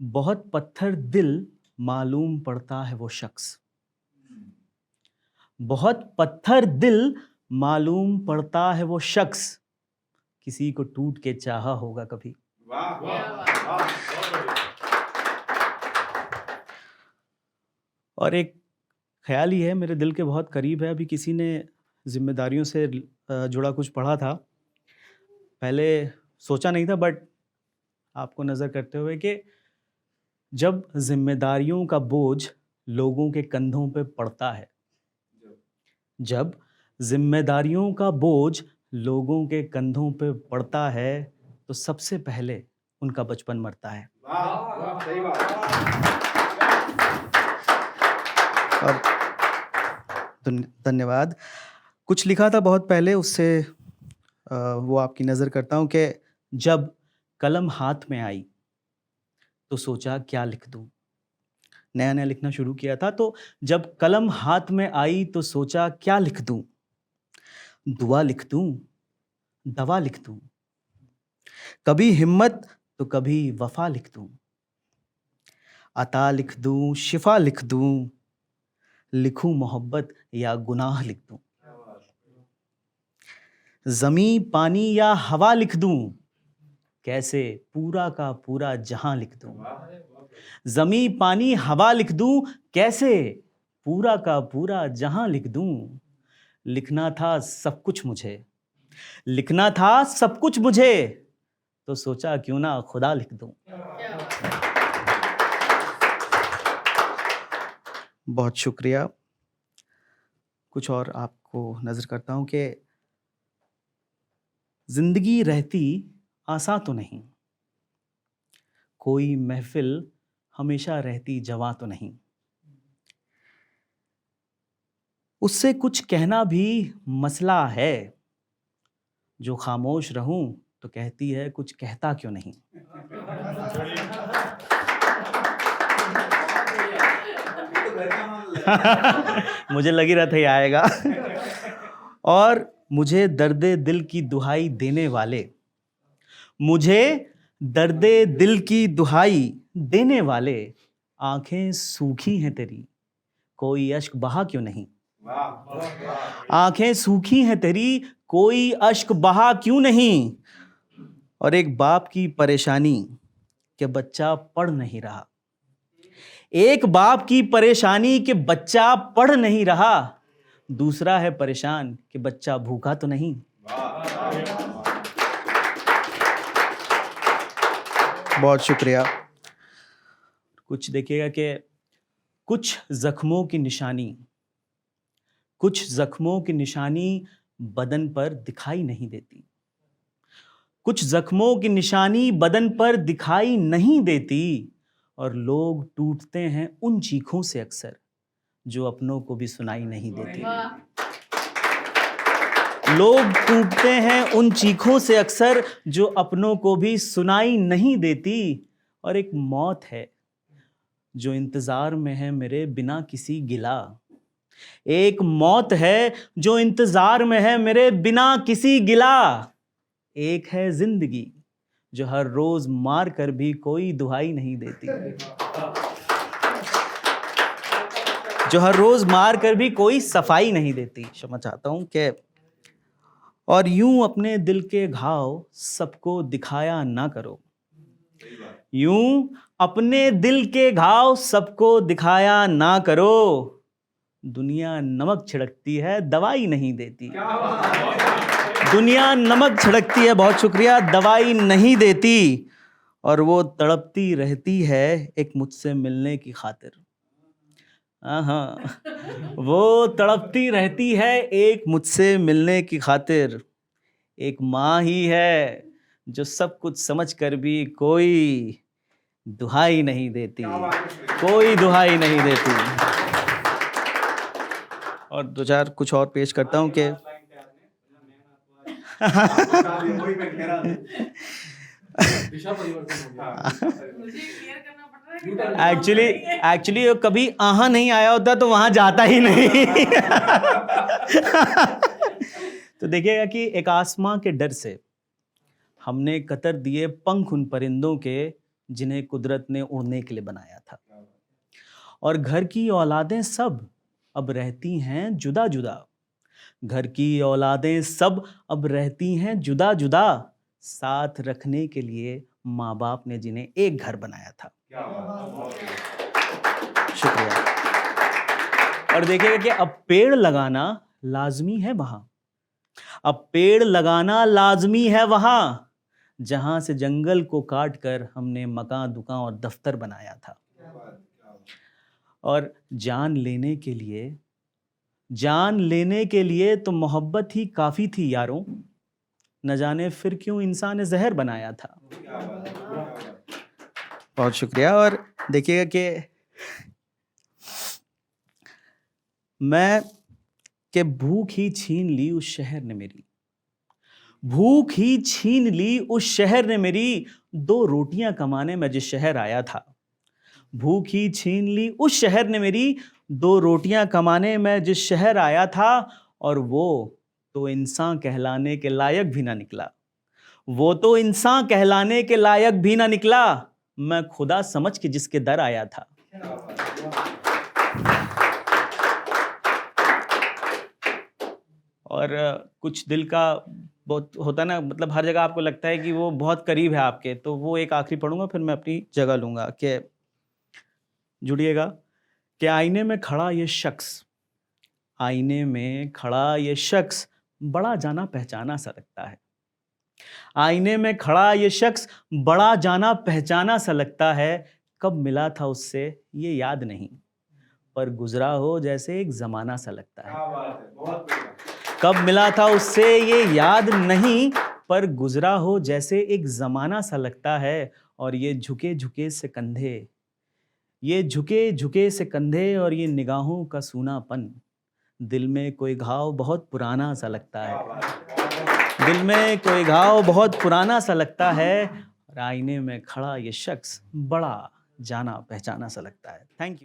बहुत पत्थर दिल मालूम पड़ता है वो शख्स। बहुत पत्थर दिल मालूम पड़ता है वो शख्स, किसी को टूट के चाहा होगा कभी। वाह वाह वाह, बहुत बढ़िया। और एक ख्याल ही है, मेरे दिल के बहुत करीब है। अभी किसी ने जिम्मेदारियों से जुड़ा कुछ पढ़ा था, पहले सोचा नहीं था, बट आपको नज़र करते हुए कि जब जिम्मेदारियों का बोझ लोगों के कंधों पे पड़ता है, जब जिम्मेदारियों का बोझ लोगों के कंधों पे पड़ता है, तो सबसे पहले उनका बचपन मरता है। वाह वाह, सही बात। और धन्यवाद। कुछ लिखा था बहुत पहले, उससे वो आपकी नज़र करता हूँ कि जब कलम हाथ में आई तो सोचा क्या लिख दूँ। नया नया लिखना शुरू किया था, तो जब कलम हाथ में आई तो सोचा क्या लिख दूँ। दुआ लिख दूँ, दवा लिख दूँ, कभी हिम्मत तो कभी वफा लिख दूँ, अता लिख दूँ, शिफा लिख दूँ, लिखूं मोहब्बत या गुनाह लिख दूँ, ज़मीं पानी या हवा लिख दूँ, कैसे पूरा का पूरा जहां लिख दूँ। ज़मीं पानी हवा लिख दूँ, कैसे पूरा का पूरा जहां लिख दूँ। लिखना था सब कुछ मुझे, लिखना था सब कुछ मुझे, तो सोचा क्यों ना खुदा लिख दूँ। बहुत शुक्रिया। कुछ और आपको नज़र करता हूँ कि जिंदगी रहती आसान तो नहीं, कोई महफिल हमेशा रहती जवां तो नहीं, उससे कुछ कहना भी मसला है, जो खामोश रहूं तो कहती है कुछ कहता क्यों नहीं। मुझे लग ही रहा था ये आएगा। और मुझे दर्दे दिल की दुहाई देने वाले, मुझे दर्दे दिल की दुहाई देने वाले, आंखें सूखी हैं तेरी, कोई अश्क बहा क्यों नहीं। आंखें सूखी हैं तेरी, कोई अश्क बहा क्यों नहीं। और एक बाप की परेशानी कि बच्चा पढ़ नहीं रहा, एक बाप की परेशानी कि बच्चा पढ़ नहीं रहा, दूसरा है परेशान कि बच्चा भूखा तो नहीं। बहुत शुक्रिया। कुछ देखिएगा कि कुछ जख्मों की निशानी, कुछ जख्मों की निशानी बदन पर दिखाई नहीं देती, कुछ जख्मों की निशानी बदन पर दिखाई नहीं देती, और लोग टूटते हैं उन चीखों से अक्सर जो अपनों को भी सुनाई नहीं देती। लोग टूटते हैं उन चीखों से अक्सर जो अपनों को भी सुनाई नहीं देती। और एक मौत है जो इंतजार में है मेरे बिना किसी गिला, एक मौत है जो इंतजार में है मेरे बिना किसी गिला, एक है जिंदगी जो हर रोज मार कर भी कोई दुहाई नहीं देती, जो हर रोज मार कर भी कोई सफाई नहीं देती। क्षमा चाहता हूं कि और यूं अपने दिल के घाव सबको दिखाया ना करो, यूं अपने दिल के घाव सबको दिखाया ना करो, दुनिया नमक छिड़कती है दवाई नहीं देती, दुनिया नमक छिड़कती है, बहुत शुक्रिया, दवाई नहीं देती, और वो तड़पती रहती है एक मुझसे मिलने की खातिर। हाँ, वो तड़पती रहती है एक मुझसे मिलने की खातिर, एक माँ ही है जो सब कुछ समझ कर भी कोई दुहाई नहीं देती, कोई दुहाई नहीं देती। और दो चार कुछ और पेश करता हूँ कि एक्चुअली कभी आहा नहीं आया होता तो वहां जाता ही नहीं। तो देखिएगा कि एक आसमां के डर से हमने कतर दिए पंख उन परिंदों के जिन्हें कुदरत ने उड़ने के लिए बनाया था। और घर की औलादें सब अब रहती हैं जुदा जुदा, घर की औलादें सब अब रहती हैं जुदा जुदा, साथ रखने के लिए माँ बाप ने जिन्हें एक घर बनाया था। क्या बात है, बहुत बढ़िया। शुक्रिया। और देखिएगा कि अब पेड़ लगाना लाजमी है वहां, अब पेड़ लगाना लाजमी है वहां जहां से जंगल को काट कर हमने मकान, दुकान और दफ्तर बनाया था। क्या बात, क्या बात। और जान लेने के लिए तो मोहब्बत ही काफ़ी थी यारों, न जाने फिर क्यों इंसान ने जहर बनाया था। क्या बात है, क्या बात। बहुत शुक्रिया। और देखिएगा कि मैं कि भूख ही छीन ली उस शहर ने मेरी, भूख ही छीन ली उस शहर ने मेरी, 2 रोटियां कमाने मैं जिस शहर आया था। भूख ही छीन ली उस शहर ने मेरी, 2 रोटियां कमाने मैं जिस शहर आया था। और वो तो इंसान कहलाने के लायक भी ना निकला, वो तो इंसान कहलाने के लायक भी ना निकला, मैं खुदा समझ के जिसके दर आया था। क्या बात है, क्या बात। और कुछ दिल का बहुत होता है ना, मतलब हर जगह आपको लगता है कि वो बहुत करीब है आपके, तो वो एक आखिरी पढ़ूंगा फिर मैं अपनी जगह लूंगा। कि जुड़िएगा कि आईने में खड़ा ये शख्स, आईने में खड़ा ये शख्स बड़ा जाना पहचाना सा लगता है, आईने में खड़ा ये शख्स बड़ा जाना पहचाना सा लगता है। कब मिला था उससे ये याद नहीं, पर गुजरा हो जैसे एक जमाना सा लगता है। क्या बात है, बहुत बढ़िया। कब मिला था उससे ये याद नहीं, पर गुजरा हो जैसे एक जमाना सा लगता है। और ये झुके झुके से कंधे, ये झुके झुके से कंधे और ये निगाहों का सूनापन, दिल में कोई घाव बहुत पुराना सा लगता क्या है, बात है। दिल में कोई घाव बहुत पुराना सा लगता है। और आईने में खड़ा ये शख्स बड़ा जाना पहचाना सा लगता है। Thank you.